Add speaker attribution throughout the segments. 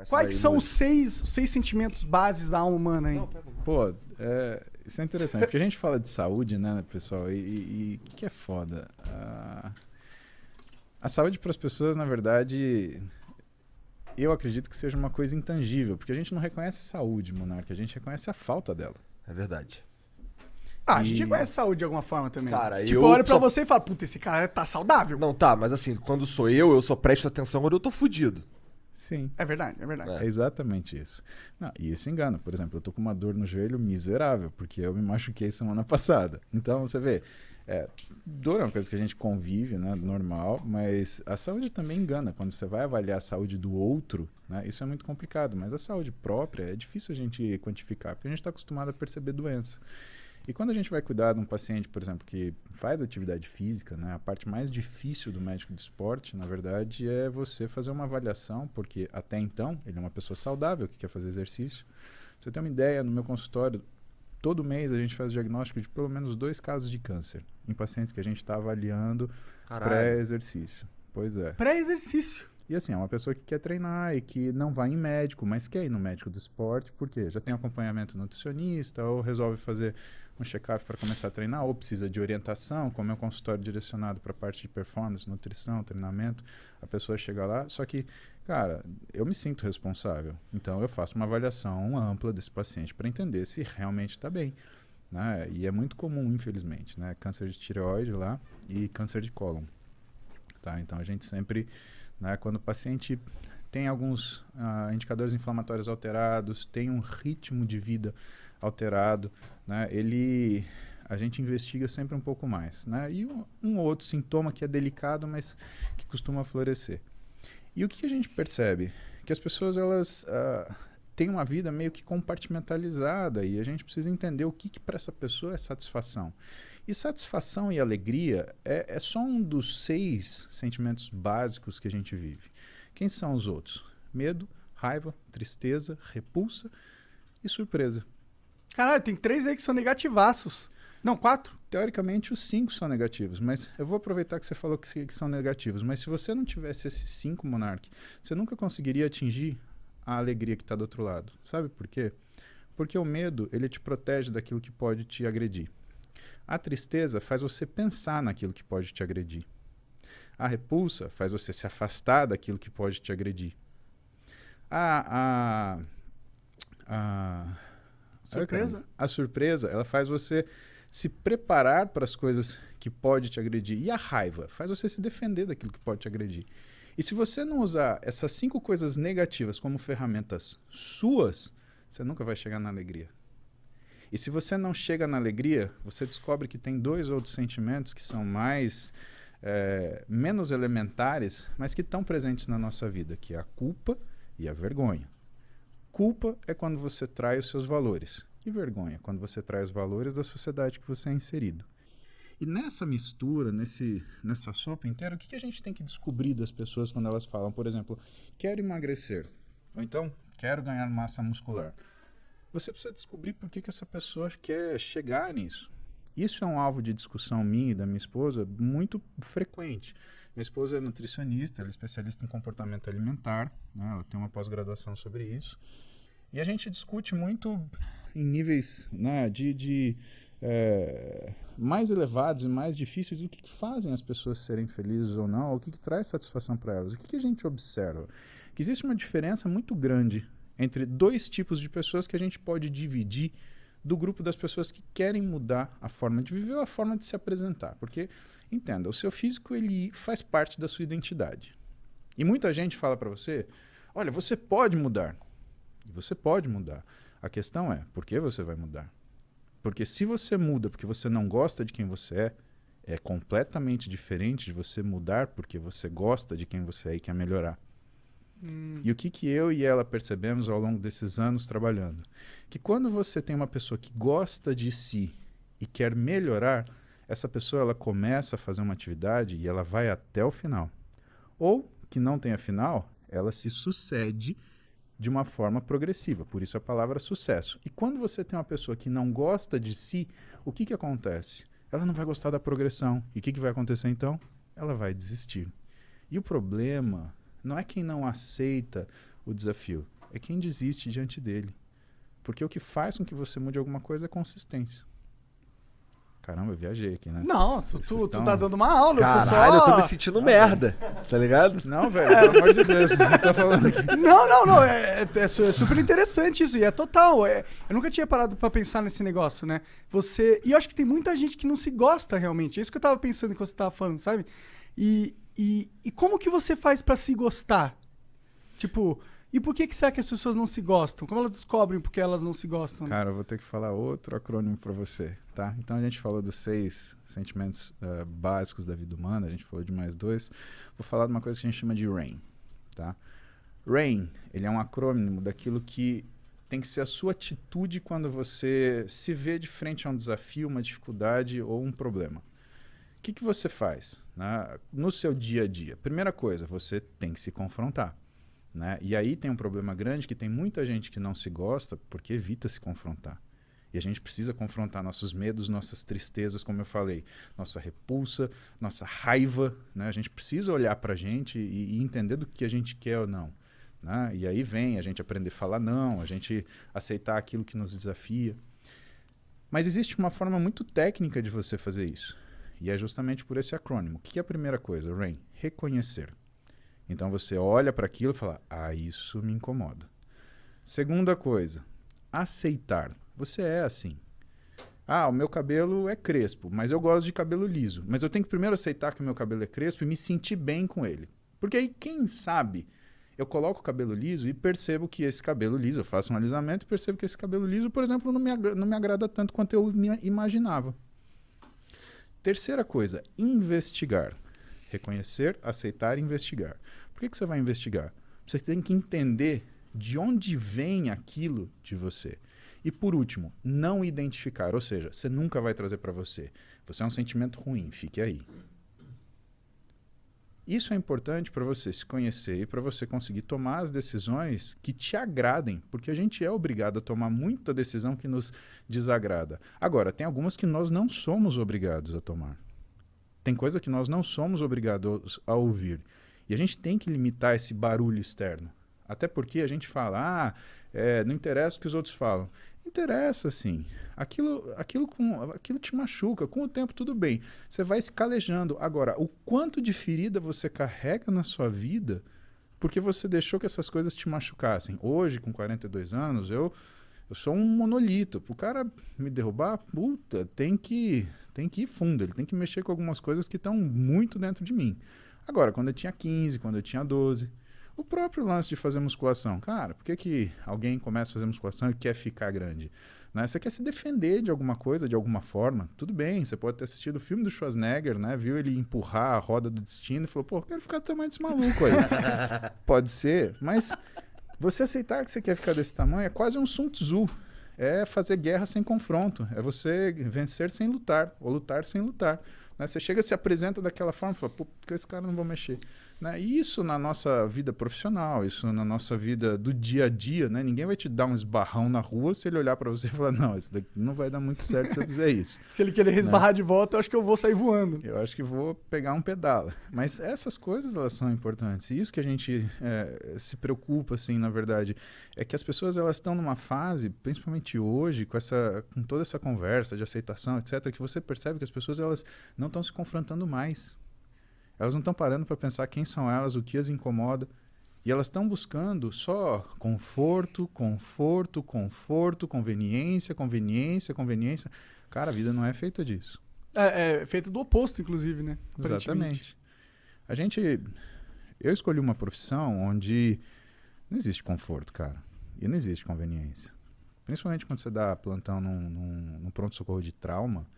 Speaker 1: Quais são os seis sentimentos bases da alma humana aí?
Speaker 2: Pô, isso é interessante, porque a gente fala de saúde, né, pessoal, e o que é foda? A saúde para as pessoas, na verdade, eu acredito que seja uma coisa intangível, porque a gente não reconhece saúde, Monarca, a gente reconhece a falta dela.
Speaker 3: É verdade.
Speaker 1: A gente reconhece saúde de alguma forma também.
Speaker 3: Cara,
Speaker 1: tipo, eu olho pra você e falo, puta, esse cara tá saudável.
Speaker 3: Não, tá, mas assim, quando sou eu só presto atenção quando eu tô fudido.
Speaker 2: Sim.
Speaker 1: É verdade, é verdade.
Speaker 2: É exatamente isso. Não, e isso engana. Por exemplo, eu tô com uma dor no joelho miserável, porque eu me machuquei semana passada. Então, você vê, dor é uma coisa que a gente convive, né, normal, mas a saúde também engana. Quando você vai avaliar a saúde do outro, né, isso é muito complicado. Mas a saúde própria é difícil a gente quantificar, porque a gente está acostumado a perceber doença. E quando a gente vai cuidar de um paciente, por exemplo, que faz atividade física, né, a parte mais difícil do médico de esporte, na verdade, é você fazer uma avaliação, porque até então ele é uma pessoa saudável que quer fazer exercício. Pra você ter uma ideia, no meu consultório, todo mês a gente faz o diagnóstico de pelo menos 2 casos de câncer em pacientes que a gente está avaliando pré-exercício. Pois é.
Speaker 1: Pré-exercício.
Speaker 2: E assim, é uma pessoa que quer treinar e que não vai em médico, mas quer ir no médico do esporte, porque já tem acompanhamento nutricionista, ou resolve fazer um check-up para começar a treinar, ou precisa de orientação, como é um consultório direcionado para a parte de performance, nutrição, treinamento, a pessoa chega lá, só que, cara, eu me sinto responsável, então eu faço uma avaliação ampla desse paciente para entender se realmente está bem, né? E é muito comum, infelizmente, né? Câncer de tireoide lá e câncer de cólon, tá? Então a gente sempre, né, quando o paciente tem alguns indicadores inflamatórios alterados, tem um ritmo de vida alterado, né, a gente investiga sempre um pouco mais, né, e um outro sintoma que é delicado, mas que costuma florescer. E o que a gente percebe? Que as pessoas, elas têm uma vida meio que compartimentalizada e a gente precisa entender o que para essa pessoa é satisfação. E satisfação e alegria é só um dos 6 sentimentos básicos que a gente vive. Quem são os outros? Medo, raiva, tristeza, repulsa e surpresa.
Speaker 1: Caralho, tem 3 aí que são negativaços. Não, 4?
Speaker 2: Teoricamente, os 5 são negativos, mas eu vou aproveitar que você falou que são negativos. Mas se você não tivesse esses 5, Monark, você nunca conseguiria atingir a alegria que está do outro lado. Sabe por quê? Porque o medo, ele te protege daquilo que pode te agredir. A tristeza faz você pensar naquilo que pode te agredir. A repulsa faz você se afastar daquilo que pode te agredir.
Speaker 1: Surpresa?
Speaker 2: A surpresa, ela faz você se preparar para as coisas que pode te agredir. E a raiva faz você se defender daquilo que pode te agredir. E se você não usar essas 5 coisas negativas como ferramentas suas, você nunca vai chegar na alegria. E se você não chega na alegria, você descobre que tem 2 outros sentimentos que são menos elementares, mas que estão presentes na nossa vida, que é a culpa e a vergonha. Culpa é quando você trai os seus valores. E vergonha, quando você trai os valores da sociedade que você é inserido. E nessa mistura, nessa sopa inteira, o que a gente tem que descobrir das pessoas quando elas falam, por exemplo, quero emagrecer, ou então quero ganhar massa muscular? Você precisa descobrir por que essa pessoa quer chegar nisso. Isso é um alvo de discussão minha e da minha esposa muito frequente. Minha esposa é nutricionista, ela é especialista em comportamento alimentar, né? Ela tem uma pós-graduação sobre isso. E a gente discute muito em níveis, né, mais elevados e mais difíceis o que fazem as pessoas serem felizes ou não, o que traz satisfação para elas. O que a gente observa? Que existe uma diferença muito grande entre 2 tipos de pessoas que a gente pode dividir do grupo das pessoas que querem mudar a forma de viver ou a forma de se apresentar. Porque, entenda, o seu físico ele faz parte da sua identidade. E muita gente fala para você, olha, você pode mudar. E você pode mudar. A questão é, por que você vai mudar? Porque se você muda porque você não gosta de quem você é completamente diferente de você mudar porque você gosta de quem você é e quer melhorar. E o que eu e ela percebemos ao longo desses anos trabalhando? Que quando você tem uma pessoa que gosta de si e quer melhorar, essa pessoa ela começa a fazer uma atividade e ela vai até o final. Ou, que não tenha final, ela se sucede de uma forma progressiva, por isso a palavra sucesso. E quando você tem uma pessoa que não gosta de si, o que acontece? Ela não vai gostar da progressão. E o que vai acontecer então? Ela vai desistir. E o problema não é quem não aceita o desafio? É quem desiste diante dele. Porque o que faz com que você mude alguma coisa é consistência. Caramba, eu viajei aqui, né?
Speaker 1: Não, tu tá dando uma aula.
Speaker 3: Caralho,
Speaker 1: eu
Speaker 3: eu tô me sentindo merda, tá ligado?
Speaker 2: Não, velho, pelo amor de Deus, não tô falando aqui.
Speaker 1: Não. É super interessante isso. E é total. Eu nunca tinha parado pra pensar nesse negócio, né? E eu acho que tem muita gente que não se gosta realmente. É isso que eu tava pensando enquanto você tava falando, sabe? E como que você faz pra se gostar? Tipo, e por que será que as pessoas não se gostam? Como elas descobrem porque elas não se gostam?
Speaker 2: Cara, eu vou ter que falar outro acrônimo pra você, tá? Então a gente falou dos 6 sentimentos básicos da vida humana, a gente falou de mais 2. Vou falar de uma coisa que a gente chama de RAIN, tá? RAIN, ele é um acrônimo daquilo que tem que ser a sua atitude quando você se vê de frente a um desafio, uma dificuldade ou um problema. O que você faz, né, no seu dia a dia? Primeira coisa, você tem que se confrontar. Né? E aí tem um problema grande que tem muita gente que não se gosta porque evita se confrontar. E a gente precisa confrontar nossos medos, nossas tristezas, como eu falei, nossa repulsa, nossa raiva. Né? A gente precisa olhar para a gente e entender do que a gente quer ou não. Né? E aí vem a gente aprender a falar não, a gente aceitar aquilo que nos desafia. Mas existe uma forma muito técnica de você fazer isso. E é justamente por esse acrônimo. O que é a primeira coisa, RAIN? Reconhecer. Então você olha para aquilo e fala, isso me incomoda. Segunda coisa, aceitar. Você é assim. O meu cabelo é crespo, mas eu gosto de cabelo liso. Mas eu tenho que primeiro aceitar que o meu cabelo é crespo e me sentir bem com ele. Porque aí, quem sabe, eu coloco o cabelo liso e percebo que esse cabelo liso, eu faço um alisamento e percebo que esse cabelo liso, por exemplo, não me agrada tanto quanto eu imaginava. Terceira coisa, investigar. Reconhecer, aceitar e investigar. Por que você vai investigar? Você tem que entender de onde vem aquilo de você. E por último, não identificar. Ou seja, você nunca vai trazer para você. Você é um sentimento ruim, fique aí. Isso é importante para você se conhecer e para você conseguir tomar as decisões que te agradem, porque a gente é obrigado a tomar muita decisão que nos desagrada. Agora, tem algumas que nós não somos obrigados a tomar. Tem coisa que nós não somos obrigados a ouvir. E a gente tem que limitar esse barulho externo. Até porque a gente fala, não interessa o que os outros falam. Interessa, sim. Aquilo te machuca. Com o tempo, tudo bem. Você vai se calejando. Agora, o quanto de ferida você carrega na sua vida porque você deixou que essas coisas te machucassem. Hoje, com 42 anos, eu sou um monolito. Para o cara me derrubar, tem que ir fundo. Ele tem que mexer com algumas coisas que estão muito dentro de mim. Agora, quando eu tinha 15, quando eu tinha 12... O próprio lance de fazer musculação. Cara, por que alguém começa a fazer musculação e quer ficar grande? Né? Você quer se defender de alguma coisa, de alguma forma. Tudo bem, você pode ter assistido o filme do Schwarzenegger, né? Viu ele empurrar a roda do destino e falou, quero ficar do tamanho desse maluco aí. Pode ser, mas você aceitar que você quer ficar desse tamanho é quase um Sun Tzu. É fazer guerra sem confronto. É você vencer sem lutar, ou lutar sem lutar. Né? Você chega, se apresenta daquela forma e fala, com esse cara não vou mexer. Né? E isso na nossa vida profissional, isso na nossa vida do dia a dia, né? Ninguém vai te dar um esbarrão na rua se ele olhar para você e falar, não, isso daqui não vai dar muito certo se eu fizer isso.
Speaker 1: Se ele querer esbarrar de volta, eu acho que eu vou sair voando.
Speaker 2: Eu acho que vou pegar um pedala. Mas essas coisas, elas são importantes. E isso que a gente se preocupa, assim, na verdade, é que as pessoas, elas estão numa fase, principalmente hoje, com toda essa conversa de aceitação, etc., que você percebe que as pessoas, elas não estão se confrontando mais. Elas não estão parando para pensar quem são elas, o que as incomoda. E elas estão buscando só conforto, conveniência. Cara, a vida não é feita disso.
Speaker 1: É feita do oposto, inclusive, né?
Speaker 2: Exatamente. Eu escolhi uma profissão onde não existe conforto, cara. E não existe conveniência. Principalmente quando você dá plantão num pronto-socorro de trauma,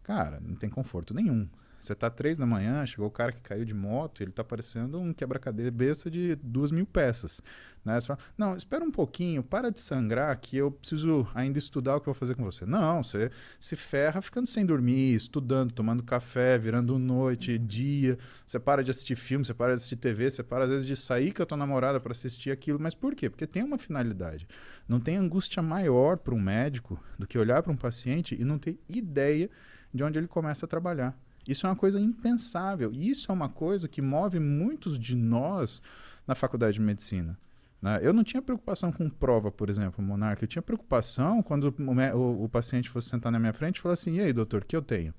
Speaker 2: cara, não tem conforto nenhum. Você tá 3 da manhã, chegou o cara que caiu de moto, ele tá parecendo um quebra-cabeça de 2.000 peças. Né? Você fala, não, espera um pouquinho, para de sangrar que eu preciso ainda estudar o que eu vou fazer com você. Não, você se ferra ficando sem dormir, estudando, tomando café, virando noite, dia. Você para de assistir filme, você para de assistir TV, você para às vezes de sair com a tua namorada para assistir aquilo. Mas por quê? Porque tem uma finalidade. Não tem angústia maior para um médico do que olhar para um paciente e não ter ideia de onde ele começa a trabalhar. Isso é uma coisa impensável. E isso é uma coisa que move muitos de nós na faculdade de medicina. Né? Eu não tinha preocupação com prova, por exemplo, Monarca. Eu tinha preocupação quando o paciente fosse sentar na minha frente e falar assim, e aí, doutor, o que eu tenho?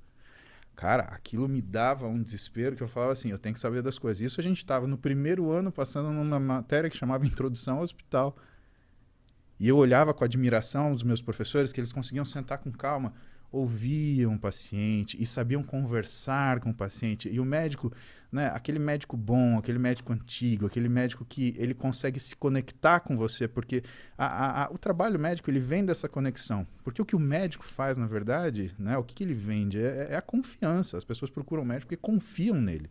Speaker 2: Cara, aquilo me dava um desespero que eu falava assim, eu tenho que saber das coisas. Isso a gente estava no primeiro ano passando numa matéria que chamava Introdução ao Hospital. E eu olhava com admiração os meus professores, que eles conseguiam sentar com calma, ouviam o paciente e sabiam conversar com o paciente. E o médico, né, aquele médico bom, aquele médico antigo, aquele médico que ele consegue se conectar com você, porque o trabalho médico ele vem dessa conexão. Porque o que o médico faz, na verdade, né, o que ele vende é a confiança. As pessoas procuram o médico porque confiam nele.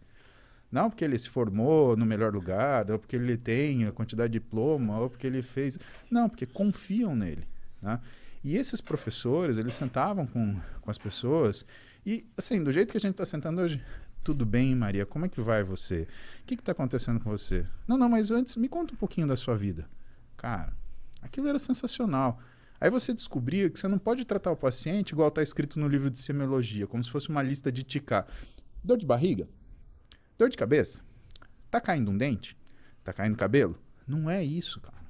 Speaker 2: Não porque ele se formou no melhor lugar, ou porque ele tem a quantidade de diploma, ou porque ele fez... Não, porque confiam nele, né? E esses professores, eles sentavam com as pessoas e, assim, do jeito que a gente está sentando hoje, tudo bem, Maria, como é que vai você? O que está acontecendo com você? Não, mas antes, me conta um pouquinho da sua vida. Cara, aquilo era sensacional. Aí você descobria que você não pode tratar o paciente igual está escrito no livro de semiologia, como se fosse uma lista de ticar. Dor de barriga? Dor de cabeça? Tá caindo um dente? Tá caindo cabelo? Não é isso, cara.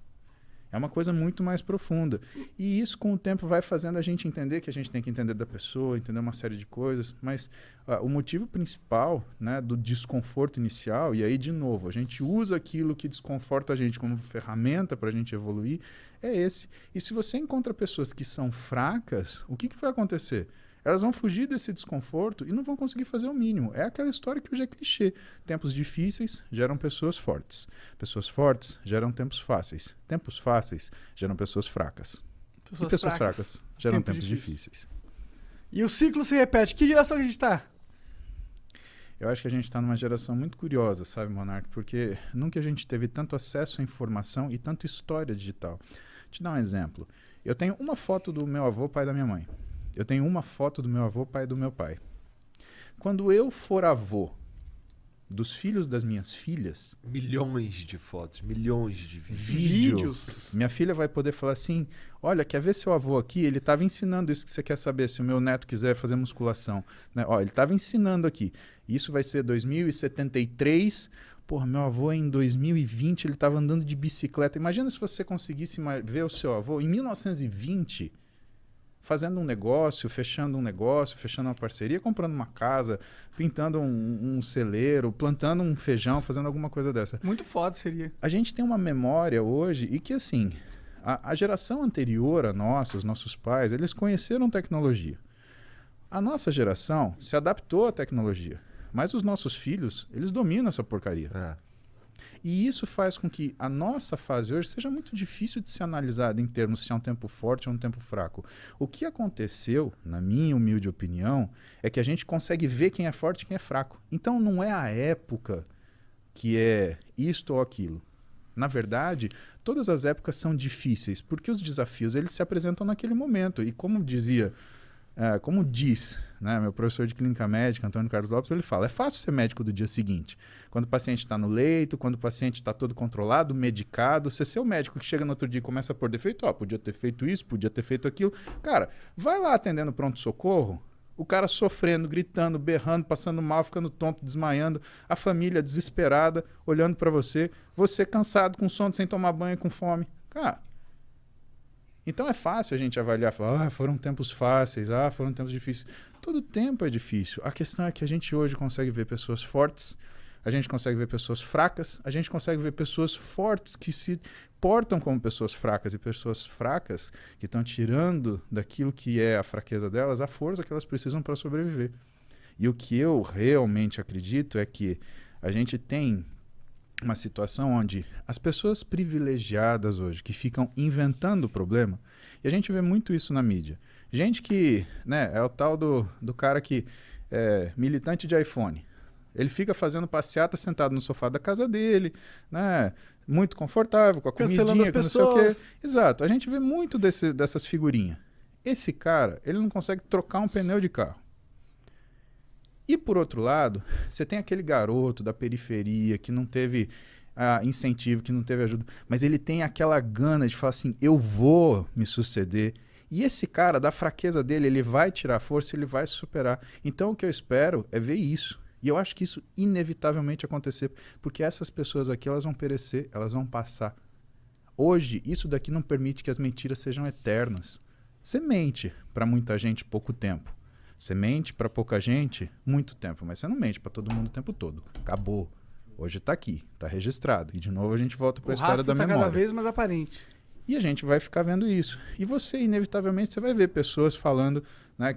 Speaker 2: É uma coisa muito mais profunda. E isso, com o tempo, vai fazendo a gente entender que a gente tem que entender da pessoa, entender uma série de coisas. Mas o motivo principal, né, do desconforto inicial, e aí, de novo, a gente usa aquilo que desconforta a gente como ferramenta para a gente evoluir, é esse. E se você encontra pessoas que são fracas, o que vai acontecer? Elas vão fugir desse desconforto e não vão conseguir fazer o mínimo. É aquela história que hoje é clichê. Tempos difíceis geram pessoas fortes. Pessoas fortes geram tempos fáceis. Tempos fáceis geram pessoas fracas. E pessoas fracas geram tempos difíceis.
Speaker 1: E o ciclo se repete. Que geração que a gente está?
Speaker 2: Eu acho que a gente está numa geração muito curiosa, sabe, Monark? Porque nunca a gente teve tanto acesso à informação e tanta história digital. Vou te dar um exemplo. Eu tenho uma foto do meu avô, pai da minha mãe. Eu tenho uma foto do meu avô, pai do meu pai. Quando eu for avô dos filhos das minhas filhas...
Speaker 3: Milhões de fotos, milhões de
Speaker 2: vídeos. Minha filha vai poder falar assim, olha, quer ver seu avô aqui? Ele estava ensinando isso que você quer saber, se o meu neto quiser fazer musculação. Né? Ó, ele estava ensinando aqui. Isso vai ser 2073... Porra, meu avô em 2020, ele estava andando de bicicleta. Imagina se você conseguisse ver o seu avô em 1920... fazendo um negócio, fechando uma parceria, comprando uma casa, pintando um celeiro, plantando um feijão, fazendo alguma coisa dessa.
Speaker 1: Muito foda seria.
Speaker 2: A gente tem uma memória hoje e que, assim, a geração anterior a nossa, os nossos pais, eles conheceram tecnologia. A nossa geração se adaptou à tecnologia, mas os nossos filhos, eles dominam essa porcaria. E isso faz com que a nossa fase hoje seja muito difícil de ser analisada em termos se é um tempo forte ou um tempo fraco. O que aconteceu, na minha humilde opinião, é que a gente consegue ver quem é forte e quem é fraco. Então não é a época que é isto ou aquilo. Na verdade, todas as épocas são difíceis, porque os desafios eles se apresentam naquele momento. E como diz, né, meu professor de clínica médica, Antônio Carlos Lopes, ele fala, é fácil ser médico do dia seguinte. Quando o paciente está no leito, quando o paciente está todo controlado, medicado, você ser o médico que chega no outro dia e começa a pôr defeito, podia ter feito isso, podia ter feito aquilo. Cara, vai lá atendendo pronto-socorro, o cara sofrendo, gritando, berrando, passando mal, ficando tonto, desmaiando, a família desesperada, olhando para você cansado, com sono, sem tomar banho, com fome. Cara, então é fácil a gente avaliar, falar, foram tempos fáceis, foram tempos difíceis. Todo tempo é difícil. A questão é que a gente hoje consegue ver pessoas fortes, a gente consegue ver pessoas fracas, a gente consegue ver pessoas fortes que se portam como pessoas fracas e pessoas fracas que estão tirando daquilo que é a fraqueza delas a força que elas precisam para sobreviver. E o que eu realmente acredito é que a gente tem uma situação onde as pessoas privilegiadas hoje, que ficam inventando o problema, e a gente vê muito isso na mídia. Gente que, né, é o tal do cara que é militante de iPhone. Ele fica fazendo passeata sentado no sofá da casa dele, né, muito confortável, com a comidinha, com não sei o quê. Exato. A gente vê muito dessas figurinhas. Esse cara, ele não consegue trocar um pneu de carro. E, por outro lado, você tem aquele garoto da periferia que não teve incentivo, que não teve ajuda, mas ele tem aquela gana de falar assim, eu vou me suceder. E esse cara, da fraqueza dele, ele vai tirar força, ele vai se superar. Então, o que eu espero é ver isso. E eu acho que isso inevitavelmente acontecer, porque essas pessoas aqui, elas vão perecer, elas vão passar. Hoje, isso daqui não permite que as mentiras sejam eternas. Você mente para muita gente pouco tempo. Você mente para pouca gente muito tempo, mas você não mente para todo mundo o tempo todo. Acabou. Hoje está aqui, está registrado. E de novo a gente volta para a história da memória.
Speaker 1: Cada vez mais aparente.
Speaker 2: E a gente vai ficar vendo isso. E você, inevitavelmente, você vai ver pessoas falando, né,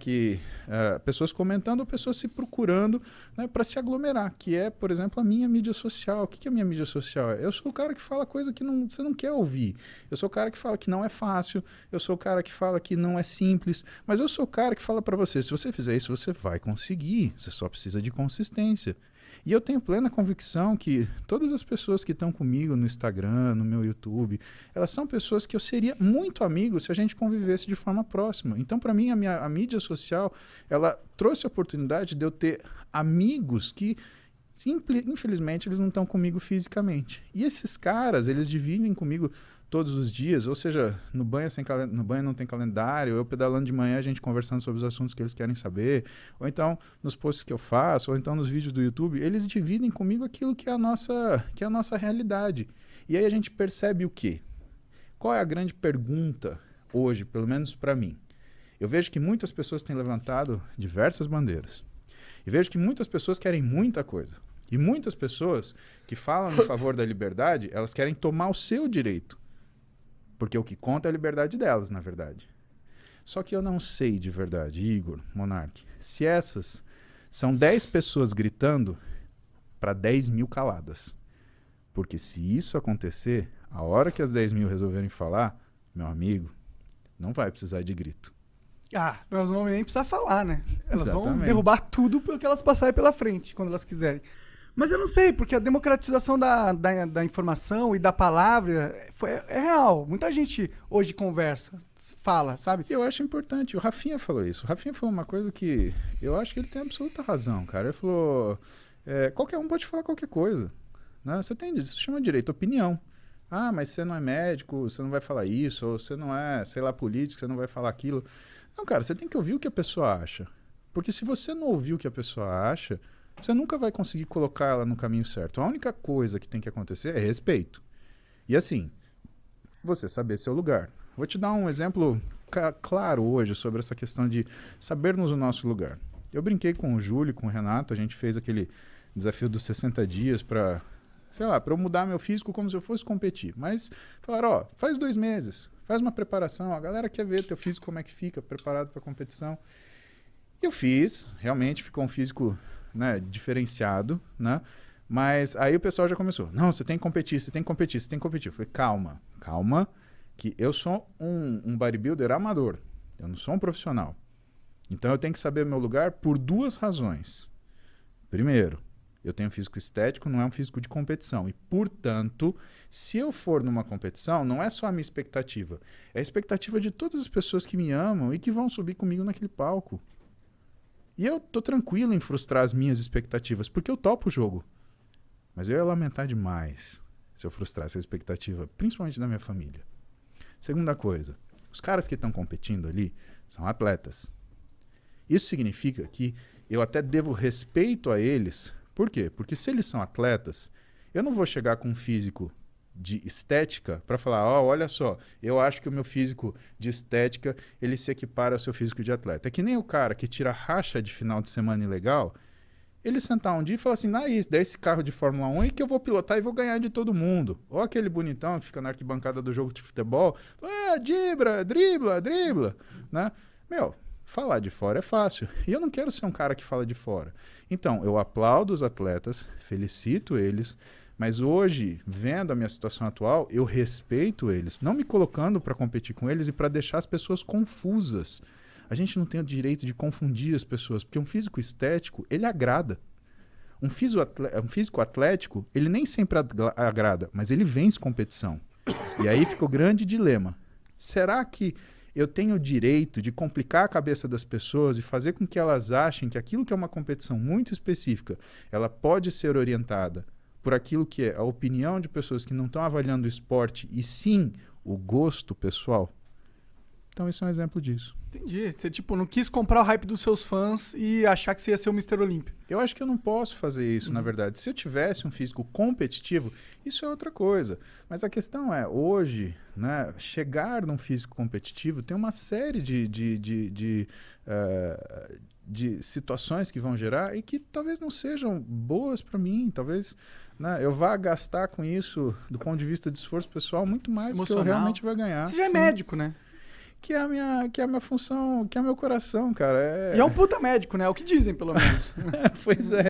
Speaker 2: pessoas comentando ou pessoas se procurando, né, para se aglomerar, que é, por exemplo, a minha mídia social. O que é a minha mídia social? Eu sou o cara que fala coisa que você não quer ouvir. Eu sou o cara que fala que não é fácil. Eu sou o cara que fala que não é simples. Mas eu sou o cara que fala para você, se você fizer isso, você vai conseguir. Você só precisa de consistência. E eu tenho plena convicção que todas as pessoas que estão comigo no Instagram, no meu YouTube, elas são pessoas que eu seria muito amigo se a gente convivesse de forma próxima. Então, para mim, a mídia social, ela trouxe a oportunidade de eu ter amigos que, infelizmente, eles não estão comigo fisicamente. E esses caras, eles dividem comigo todos os dias, ou seja, no banho não tem calendário, eu pedalando de manhã, a gente conversando sobre os assuntos que eles querem saber, ou então nos posts que eu faço, ou então nos vídeos do YouTube, eles dividem comigo aquilo que é a nossa realidade. E aí a gente percebe o quê? Qual é a grande pergunta hoje, pelo menos para mim? Eu vejo que muitas pessoas têm levantado diversas bandeiras. E vejo que muitas pessoas querem muita coisa. E muitas pessoas que falam em favor da liberdade, elas querem tomar o seu direito. Porque o que conta é a liberdade delas, na verdade. Só que eu não sei de verdade, Igor, Monark, se essas são 10 pessoas gritando para 10 mil caladas. Porque se isso acontecer, a hora que as 10 mil resolverem falar, meu amigo, não vai precisar de grito.
Speaker 1: Ah, nós não vamos nem precisar falar, né? Elas vão
Speaker 2: Exatamente.
Speaker 1: derrubar tudo porque elas passarem pela frente, quando elas quiserem. Mas eu não sei, porque a democratização da informação e da palavra é real. Muita gente hoje conversa, fala, sabe?
Speaker 2: Eu acho importante. O Rafinha falou isso. O Rafinha falou uma coisa que eu acho que ele tem absoluta razão, cara. Ele falou, qualquer um pode falar qualquer coisa. Né? Isso chama direito à opinião. Ah, mas você não é médico, você não vai falar isso, ou você não é, sei lá, político, você não vai falar aquilo. Não, cara, você tem que ouvir o que a pessoa acha. Porque se você não ouvir o que a pessoa acha, você nunca vai conseguir colocar ela no caminho certo. A única coisa que tem que acontecer é respeito. E assim, você saber seu lugar. Vou te dar um exemplo claro hoje sobre essa questão de sabermos o nosso lugar. Eu brinquei com o Júlio, com o Renato, a gente fez aquele desafio dos 60 dias para, sei lá, para eu mudar meu físico como se eu fosse competir. Mas falaram, faz 2 meses, faz uma preparação, a galera quer ver teu físico como é que fica, preparado para a competição. Eu fiz, realmente ficou um físico, né, diferenciado, né? Mas aí o pessoal já começou, não, você tem que competir, você tem que competir, você tem que competir. Eu falei, calma, que eu sou um bodybuilder amador, eu não sou um profissional. Então eu tenho que saber meu lugar por 2 razões. Primeiro, eu tenho um físico estético, não é um físico de competição. E, portanto, se eu for numa competição, não é só a minha expectativa, é a expectativa de todas as pessoas que me amam e que vão subir comigo naquele palco. E eu tô tranquilo em frustrar as minhas expectativas, porque eu topo o jogo. Mas eu ia lamentar demais se eu frustrasse a expectativa, principalmente da minha família. Segunda coisa, os caras que estão competindo ali são atletas. Isso significa que eu até devo respeito a eles. Por quê? Porque se eles são atletas, eu não vou chegar com um físico de estética para falar, olha só, eu acho que o meu físico de estética, ele se equipara ao seu físico de atleta. É que nem o cara que tira racha de final de semana ilegal, ele sentar um dia e falar assim, dá esse carro de Fórmula 1 aí que eu vou pilotar e vou ganhar de todo mundo. Ou aquele bonitão que fica na arquibancada do jogo de futebol, dribla, né? Meu, falar de fora é fácil. E eu não quero ser um cara que fala de fora. Então, eu aplaudo os atletas, felicito eles, mas hoje, vendo a minha situação atual, eu respeito eles, não me colocando para competir com eles e para deixar as pessoas confusas. A gente não tem o direito de confundir as pessoas, porque um físico estético, ele agrada. Um físico atlético, ele nem sempre agrada, mas ele vence competição. E aí fica o grande dilema. Será que eu tenho o direito de complicar a cabeça das pessoas e fazer com que elas achem que aquilo que é uma competição muito específica, ela pode ser orientada por aquilo que é a opinião de pessoas que não estão avaliando o esporte e sim o gosto pessoal? Então isso é um exemplo disso.
Speaker 1: Entendi. Você, tipo, não quis comprar o hype dos seus fãs e achar que você ia ser o Mr. Olímpia.
Speaker 2: Eu acho que eu não posso fazer isso, na verdade. Se eu tivesse um físico competitivo, isso é outra coisa. Mas a questão é, hoje, né, chegar num físico competitivo tem uma série de situações que vão gerar e que talvez não sejam boas para mim. Talvez, né, eu vá gastar com isso, do ponto de vista de esforço pessoal, muito mais do que eu
Speaker 1: Emocional.
Speaker 2: realmente vou ganhar.
Speaker 1: Você já é
Speaker 2: Sim.
Speaker 1: médico, né?
Speaker 2: Que é a minha função, que é meu coração, cara.
Speaker 1: E é um puta médico, né? É o que dizem, pelo menos.
Speaker 2: Pois é.